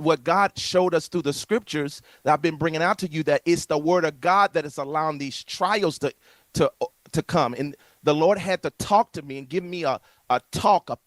what God showed us through the scriptures that I've been bringing out to you, that it's the word of God that is allowing these trials to come. And the Lord had to talk to me and give me a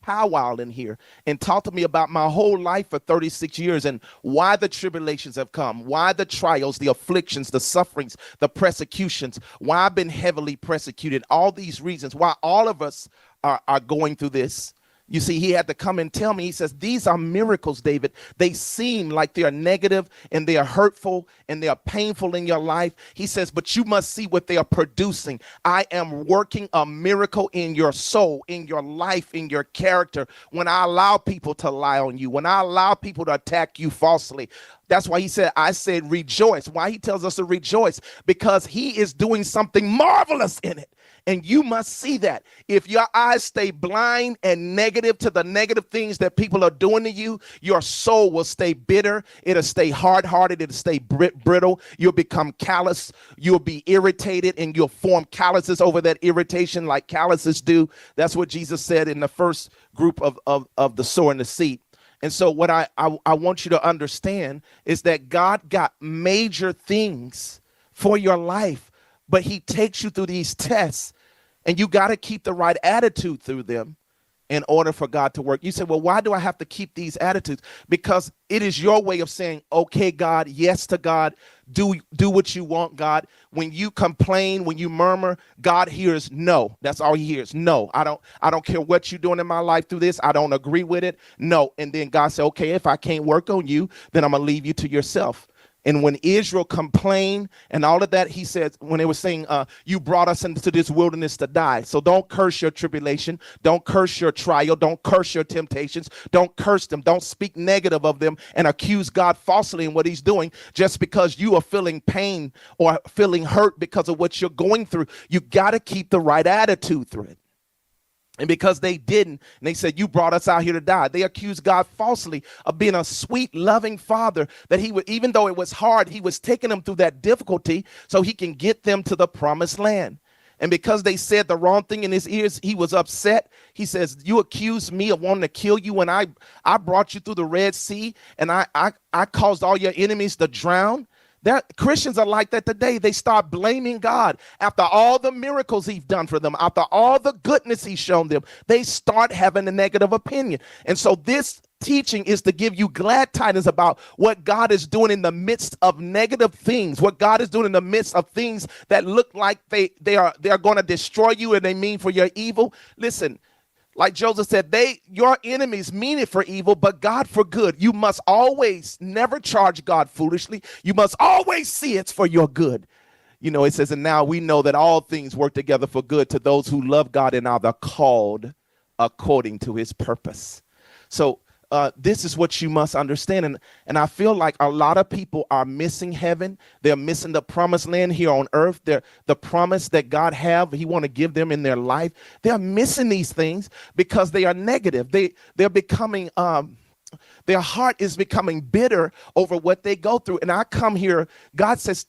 powwow in here, and talk to me about my whole life for 36 years and why the tribulations have come, why the trials, the afflictions, the sufferings, the persecutions, why I've been heavily persecuted, all these reasons, why all of us are going through this. You see, he had to come and tell me, he says, these are miracles, David. They seem like they are negative and they are hurtful and they are painful in your life. He says, but you must see what they are producing. I am working a miracle in your soul, in your life, in your character. When I allow people to lie on you, when I allow people to attack you falsely. That's why he said, I said, rejoice. Why he tells us to rejoice? Because he is doing something marvelous in it. And you must see that. If your eyes stay blind and negative to the negative things that people are doing to you, your soul will stay bitter. It'll stay hard-hearted. It'll stay brittle. You'll become callous. You'll be irritated, and you'll form calluses over that irritation like calluses do. That's what Jesus said in the first group of the sower and the seed. And so what I want you to understand is that God got major things for your life, but he takes you through these tests. And you got to keep the right attitude through them in order for God to work. You say, well, why do I have to keep these attitudes? Because it is your way of saying, okay, God, yes to God, do what you want, God. When you complain, when you murmur, God hears no. That's all he hears. No, I don't care what you're doing in my life through this. I don't agree with it. No. And then God said, okay, if I can't work on you, then I'm going to leave you to yourself. And when Israel complained and all of that, he said, when they were saying, you brought us into this wilderness to die. So don't curse your tribulation. Don't curse your trial. Don't curse your temptations. Don't curse them. Don't speak negative of them and accuse God falsely in what he's doing just because you are feeling pain or feeling hurt because of what you're going through. You got to keep the right attitude through it. And because they didn't, and they said, you brought us out here to die. They accused God falsely of being a sweet, loving father, that he would, even though it was hard, he was taking them through that difficulty so he can get them to the promised land. And because they said the wrong thing in his ears, he was upset. He says, you accused me of wanting to kill you when I brought you through the Red Sea and I caused all your enemies to drown. Christians are like that today. They start blaming God after all the miracles he's done for them, after all the goodness he's shown them. They start having a negative opinion. And so this teaching is to give you glad tidings about what God is doing in the midst of negative things, what God is doing in the midst of things that look like they are going to destroy you and they mean for your evil. Listen, like Joseph said, your enemies mean it for evil, but God for good. You must always never charge God foolishly. You must always see it's for your good. You know, it says, and now we know that all things work together for good to those who love God and are the called according to his purpose. So this is what you must understand. And I feel like a lot of people are missing heaven. They're missing the promised land here on earth. The promise that God he want to give them in their life. They're missing these things because they are negative. They're becoming, their heart is becoming bitter over what they go through. And I come here, God says,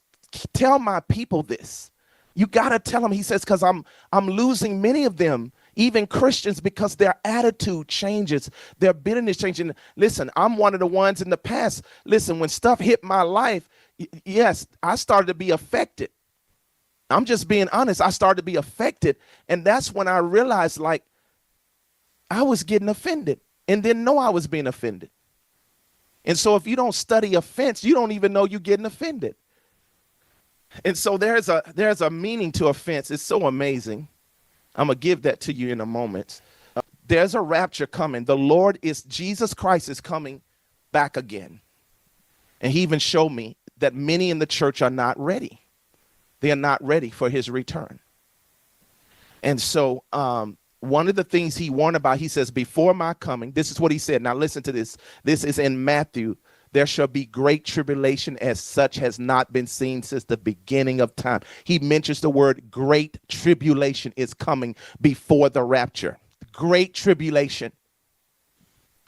tell my people this. You got to tell them, he says, because I'm losing many of them, even Christians, because their attitude changes, their bitterness changes. Listen, I'm one of the ones in the past. Listen, when stuff hit my life, yes, I started to be affected. I'm just being honest. I started to be affected. And that's when I realized, like, I was getting offended and didn't know I was being offended. And so if you don't study offense, you don't even know you're getting offended. And so there's a meaning to offense. It's so amazing. I'm going to give that to you in a moment. There's a rapture coming. Jesus Christ is coming back again. And he even showed me that many in the church are not ready. They are not ready for his return. And so one of the things he warned about, he says, before my coming, this is what he said. Now listen to this. This is in Matthew. There shall be great tribulation as such has not been seen since the beginning of time. He mentions the word great tribulation is coming before the rapture. Great tribulation.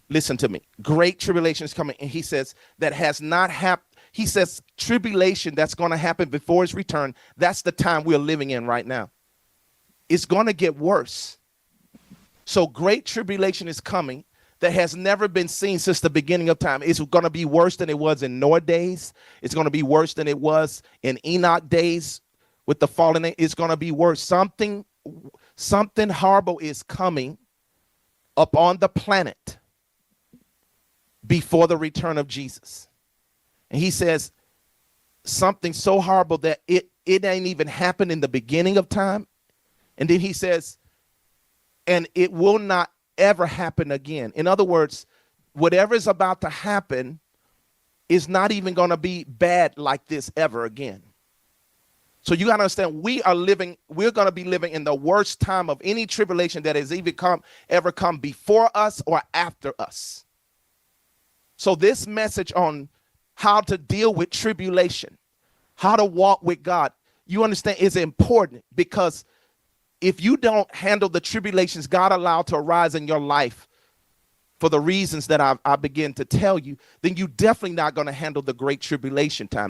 Listen to me. Great tribulation is coming. And he says that has not happened. He says tribulation that's going to happen before his return. That's the time we're living in right now. It's going to get worse. So great tribulation is coming. that has never been seen since the beginning of time. It's going to be worse than it was in Noah days. It's going to be worse than it was in Enoch days with the fallen. It's going to be worse. Something horrible is coming upon the planet before the return of Jesus. And he says something so horrible that it ain't even happened in the beginning of time. And then he says, and it will not ever happen again. In other words, whatever is about to happen is not even going to be bad like this ever again. So you got to understand, we're going to be living in the worst time of any tribulation that has ever come before us or after us. So this message on how to deal with tribulation, how to walk with God, you understand, is important, because if you don't handle the tribulations God allowed to arise in your life for the reasons that I begin to tell you, then you're definitely not going to handle the great tribulation time.